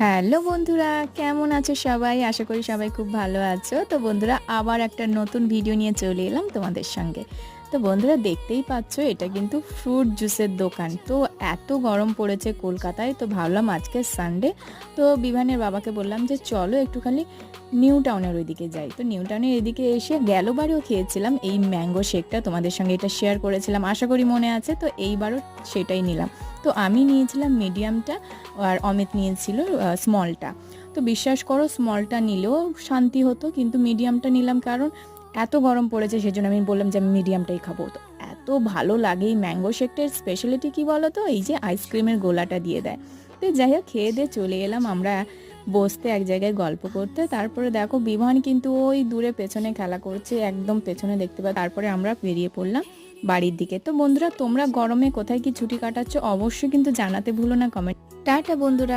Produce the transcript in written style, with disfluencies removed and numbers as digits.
Hello বন্ধুরা, কেমন আছো সবাই? আশা করি সবাই খুব ভালো আছো। তো বন্ধুরা আবার একটা নতুন ভিডিও নিয়ে চলে এলাম তোমাদের সঙ্গে। তো বন্ধুরা দেখতেই পাচ্ছ এটা কিন্তু ফ্রুট জুসের দোকান। তো এত গরম পড়েছে কলকাতায়, তো ভাবলাম আজকে সানডে, তো বিভানের বাবাকে বললাম যে চলো একটুখানি নিউ টাউনের ওইদিকে যাই। তো নিউ টাউনের এদিকে এসে গেলবারেও খেয়েছিলাম এই ম্যাঙ্গো শেকটা, তোমাদের সঙ্গে এটা শেয়ার করেছিলাম, আশা করি মনে আছে। তো এইবারও সেটাই নিলাম। তো আমি নিয়েছিলাম মিডিয়ামটা আর অমিত নিয়েছিল স্মলটা। তো বিশ্বাস করো স্মলটা নিলেও শান্তি হতো, কিন্তু মিডিয়ামটা নিলাম কারণ এত গরম পড়েছে, সেজন্য আমি বললাম যে আমি মিডিয়ামটাই খাবো। তো এত ভালো লাগে এই ম্যাঙ্গো শেকটার স্পেশালিটি কী বলো তো, এই যে আইসক্রিমের গোলাটা দিয়ে দেয়। তো যাই হোক খেয়ে দিয়ে চলে এলাম আমরা বসতে এক জায়গায় গল্প করতে। তারপরে দেখো বিভান কিন্তু ওই দূরে পেছনে খেলা করছে, একদম পেছনে দেখতে পাই। তারপরে আমরা বেরিয়ে পড়লাম বাড়ির দিকে। তো বন্ধুরা তোমরা গরমে কোথায় কি ছুটি কাটাচ্ছ অবশ্যই কিন্তু জানাতে ভুলো না কমেন্ট। টাটা বন্ধুরা।